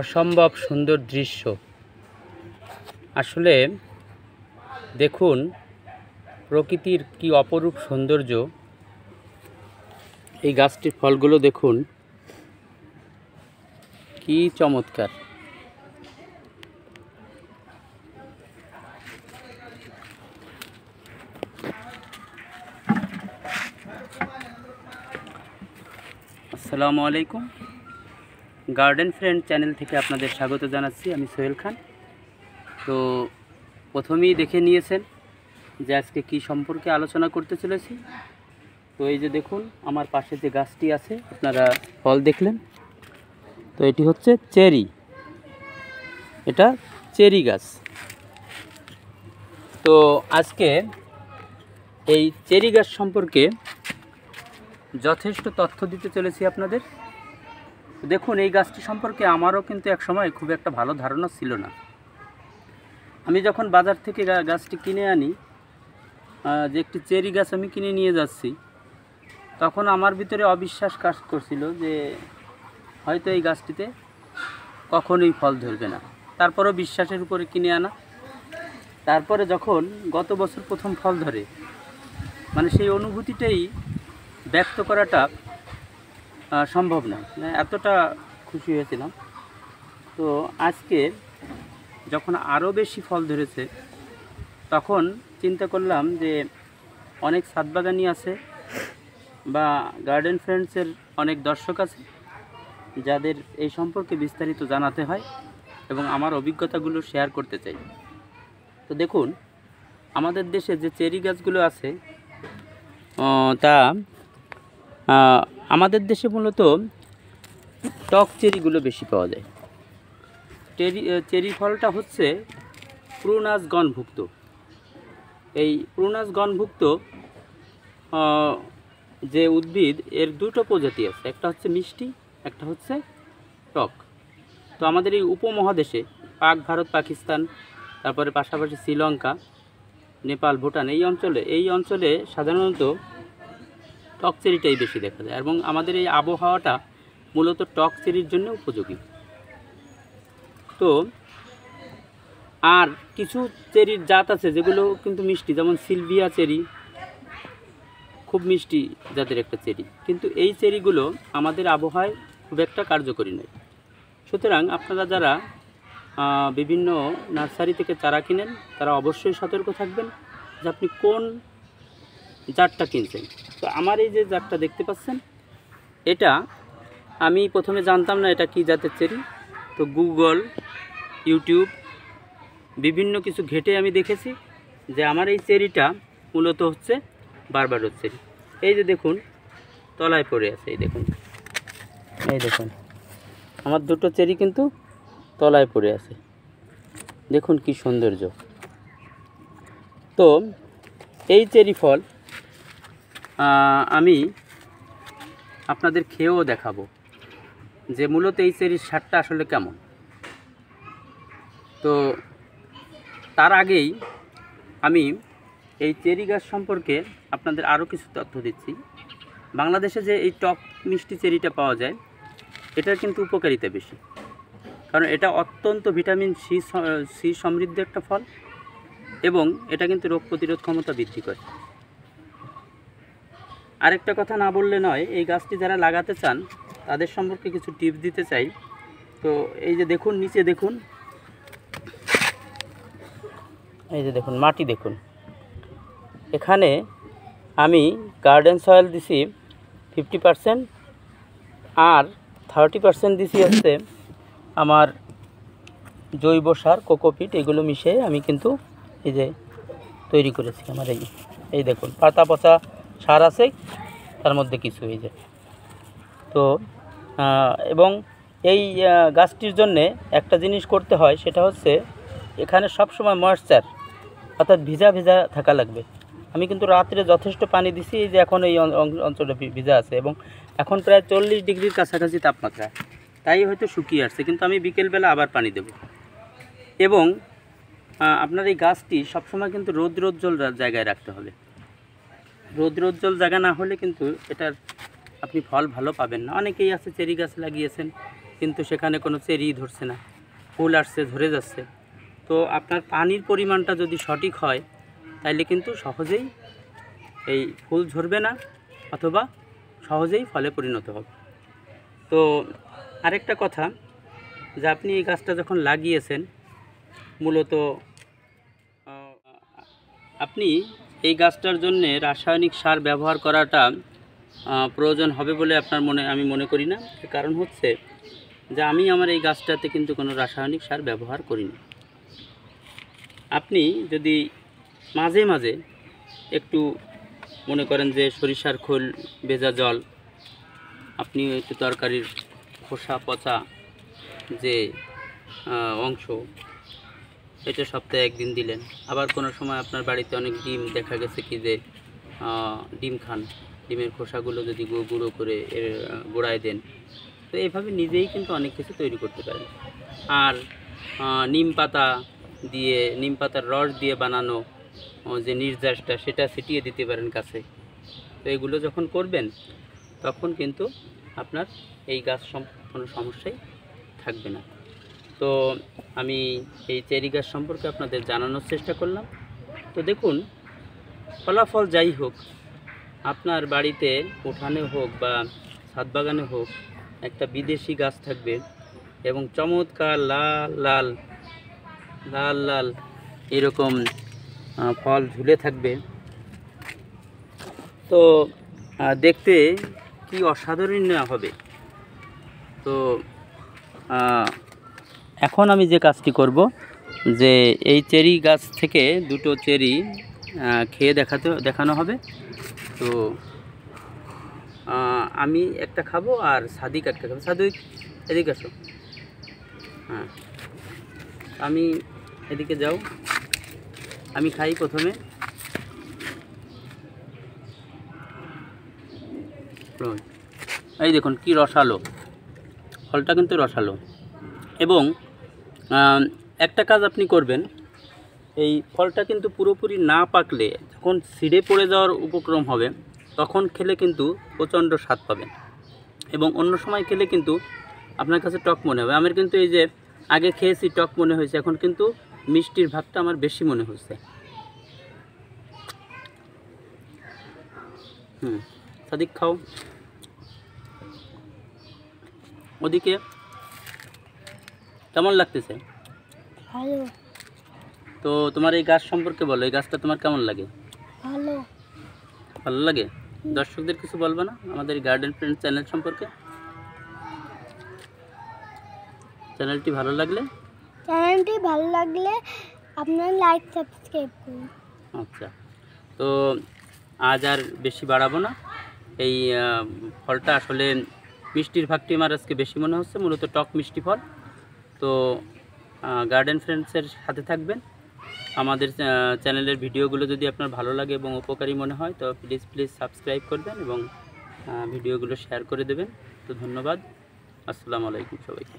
অসম্ভব সুন্দর দৃশ্য। আসলে দেখুন প্রকৃতির কি অপরূপ সৌন্দর্য। এই গাছটির ফলগুলো দেখুন কি চমৎকার। আসসালামু আলাইকুম, গার্ডেন ফ্রেন্ড চ্যানেল থেকে আপনাদের স্বাগত জানাচ্ছি। আমি সোহেল খান। তো প্রথমেই দেখে নিয়েছেন যে আজকে কি সম্পর্কে আলোচনা করতে চলেছি। তো এই যে দেখুন আমার পাশে যে গাছটি আছে, আপনারা ফল দেখলেন তো, এটি হচ্ছে চেরি। এটা চেরি গাছ। তো আজকে এই চেরি গাছ সম্পর্কে যথেষ্ট তথ্য দিতে চলেছি আপনাদের। দেখুন এই গাছটি সম্পর্কে আমারও কিন্তু একসময় খুব একটা ভালো ধারণা ছিল না। আমি যখন বাজার থেকে গাছটি কিনে আনি, যে একটি চেরি গাছ আমি কিনে নিয়ে যাচ্ছি, তখন আমার ভিতরে অবিশ্বাস কাজ করছিল যে হয়তো এই গাছটিতে কখনোই ফল ধরবে না। তারপরেও বিশ্বাসের উপরে কিনে আনা। তারপরে যখন গত বছর প্রথম ফল ধরে, মানে সেই অনুভূতিটাই ব্যক্ত করাটা সম্ভব না, এতটা খুশি হয়েছিলাম। তো আজকে যখন আরও বেশি ফল ধরেছে, তখন চিন্তা করলাম যে অনেক ছাদবাগানি আছে বা গার্ডেন ফ্রেন্ডসের অনেক দর্শক আছে যাদের এই সম্পর্কে বিস্তারিত জানাতে হয় এবং আমার অভিজ্ঞতাগুলো শেয়ার করতে চাই। তো দেখুন আমাদের দেশে যে চেরি গাছগুলো আছে, তা আমাদের দেশে মূলত টক চেরিগুলো বেশি পাওয়া যায়। চেরি ফলটা হচ্ছে প্রুনাস গণভুক্ত। এই প্রুনাস গণভুক্ত যে উদ্ভিদ, এর দুটো প্রজাতি আছে, একটা হচ্ছে মিষ্টি, একটা হচ্ছে টক। তো আমাদের এই উপমহাদেশে পাক, ভারত, পাকিস্তান, তারপরে পাশাপাশি শ্রীলঙ্কা, নেপাল, ভুটান, এই অঞ্চলে সাধারণত টক চেরিটাই বেশি দেখা যায় এবং আমাদের এই আবহাওয়াটা মূলত টক চেরির জন্য উপযোগী। তো আর কিছু চেরির জাত আছে যেগুলো কিন্তু মিষ্টি, যেমন সিলভিয়া চেরি, খুব মিষ্টি জাতের একটা চেরি, কিন্তু এই চেরিগুলো আমাদের আবহাওয়ায় খুব একটা কার্যকরী নয়। সুতরাং আপনারা যারা বিভিন্ন নার্সারি থেকে চারা কিনেন, তারা অবশ্যই সতর্ক থাকবেন যে আপনি কোন জাতটা কিনছেন। তো আমার এই যে জাতটা দেখতে পাচ্ছেন, এটা আমি প্রথমে জানতাম না এটা কি জাতের চেরি। তো গুগল, ইউটিউব বিভিন্ন কিছু ঘেটে আমি দেখেছি যে আমার এই চেরিটা মূলত হচ্ছে বারবাডোস চেরি। এই যে দেখুন তলায় পড়ে আছে, এই দেখুন আমার দুটো চেরি কিন্তু তলায় পড়ে আছে, দেখুন কি সৌন্দর্য। তো এই চেরি ফল আমি আপনাদের খেয়েও দেখাবো যে মূলত এই চেরির স্বাদটা আসলে কেমন। তো তার আগেই আমি এই চেরি গাছ সম্পর্কে আপনাদের আরও কিছু তথ্য দিচ্ছি। বাংলাদেশে যে এই টক মিষ্টি চেরিটা পাওয়া যায়, এটার কিন্তু উপকারিতা বেশি, কারণ এটা অত্যন্ত ভিটামিন সি সমৃদ্ধ একটা ফল এবং এটা কিন্তু রোগ প্রতিরোধ ক্ষমতা বৃদ্ধি করে। আরেকটা কথা না বললে নয়, এই গাছটি যারা লাগাতে চান তাদের সম্পর্কে কিছু টিপস দিতে চাই। তো এই যে দেখুন নিচে দেখুন, এই যে দেখুন মাটি দেখুন, এখানে আমি গার্ডেন সয়েল দিছি 50% আর 30% দিছি হচ্ছে আমার জৈব সার কোকোপিট। এগুলো মিশিয়ে আমি কিন্তু এই যে তৈরি করেছি আমার এই দেখুন পাতা পচা সার আছে তার মধ্যে কিছু, এই যে। তো এবং এই গাছটির জন্যে একটা জিনিস করতে হয়, সেটা হচ্ছে এখানে সবসময় ময়েশ্চার অর্থাৎ ভিজা থাকা লাগবে। আমি কিন্তু রাত্রে যথেষ্ট পানি দিছি, এই যে এখন এই অঞ্চলে ভিজা আছে এবং এখন প্রায় 40 ডিগ্রির কাছাকাছি তাপমাত্রা, তাই হয়তো শুকিয়ে আসছে, কিন্তু আমি বিকেলবেলা আবার পানি দেব। এবং আপনার এই গাছটি সবসময় কিন্তু রৌদ্রোজ্জ্বল জায়গায় রাখতে হবে। রৌদ্রোজ্জ্বল জায়গা না হলে কিন্তু এটার আপনি ফল ভালো পাবেন না। অনেকেই আছে চেরি গাছ লাগিয়েছেন, কিন্তু সেখানে কোনো চেরি ধরছে না, ফুল আসছে ঝরে যাচ্ছে। তো আপনার পানির পরিমাণটা যদি সঠিক হয় তাহলে কিন্তু সহজেই এই ফুল ঝরবে না অথবা সহজেই ফলে পরিণত হবে। তো আরেকটা কথা, যে আপনি এই গাছটা যখন লাগিয়েছেন মূলত আপনি এই গাছটার জন্য রাসায়নিক সার ব্যবহার করাটা প্রয়োজন হবে বলে আমি মনে করি না। কারণ হচ্ছে যে আমি আমার এই গাছটাতে কিন্তু কোনো রাসায়নিক সার ব্যবহার করিনি। আপনি যদি মাঝে মাঝে একটু মনে করেন যে সরিষার খোল ভেজা জল, আপনি একটু তরকারির খোসা পচা যে অংশ, এটা সপ্তাহে একদিন দিলেন। আবার কোনো সময় আপনার বাড়িতে অনেক ডিম দেখা গেছে কি যে ডিম খান, ডিমের খোসাগুলো যদি গুঁড়ো করে গোড়ায় দেন, তো এইভাবে নিজেই কিন্তু অনেক কিছু তৈরি করতে পারেন। আর নিম পাতার রস দিয়ে বানানো যে নির্যাসটা, সেটা ছিটিয়ে দিতে পারেন গাছে। তো এগুলো যখন করবেন তখন কিন্তু আপনার এই গাছ কোনো সমস্যাই থাকবে না। তো আমি এই চেরি গাছ সম্পর্কে আপনাদের জানানোর চেষ্টা করলাম। তো দেখুন, ফলাফল যাই হোক, আপনার বাড়িতে উঠানে হোক বা ছাদ বাগানে হোক, একটা বিদেশি গাছ থাকবে এবং চমৎকার লাল লাল লাল লাল এরকম ফল ঝুলে থাকবে। তো দেখতে কি অসাধারণ না হবে। তো এখন আমি যে কাজটি করব, যে এই চেরি গাছ থেকে দুটো চেরি খেয়ে দেখানো হবে। তো আমি একটা খাবো আর সাদিক একটা খাবো। সাদিক এদিকে আসো। হ্যাঁ, আমি এদিকে যাও, আমি খাই প্রথমে। এই দেখুন কি রসালো, ফলটা কিন্তু রসালো। এবং একটা কাজ আপনি করবেন, এই ফলটা কিন্তু পুরোপুরি না পাকলে যখন ছিঁড়ে পড়ে যাওয়ার উপক্রম হবে তখন খেলে কিন্তু প্রচণ্ড স্বাদ পাবেন, এবং অন্য সময় খেলে কিন্তু আপনার কাছে টক মনে হবে। আমার কিন্তু এই যে আগে খেয়েছি টক মনে হয়েছে, এখন কিন্তু মিষ্টির ভাগটা আমার বেশি মনে হচ্ছে। সাদিক খাও। ওদিকে কেমন লাগতেছে? ভালো। তো তোমার এই গাছ সম্পর্কে বলো, এই গাছটা তোমার কেমন লাগে? ভালো। ভালো লাগে? দর্শকদের কিছু বলবে না আমাদের গার্ডেন ফ্রেন্ড চ্যানেল সম্পর্কে? চ্যানেলটি ভালো লাগলে আপনার লাইক সাবস্ক্রাইব করুন। আচ্ছা, তো আজ আর বেশি বাড়াবো না। এই ফলটা আসলে মিষ্টির ভাগটি আমার আজকে বেশি মনে হচ্ছে, মূলত টক মিষ্টি ফল। তো গার্ডেন ফ্রেন্ডসের সাথে থাকবেন। আমাদের চ্যানেলের ভিডিওগুলো যদি আপনার ভালো লাগে এবং উপকারী মনে হয় তো প্লিজ সাবস্ক্রাইব করবেন এবং ভিডিওগুলো শেয়ার করে দেবেন। তো ধন্যবাদ। আসসালামু আলাইকুম সবাইকে।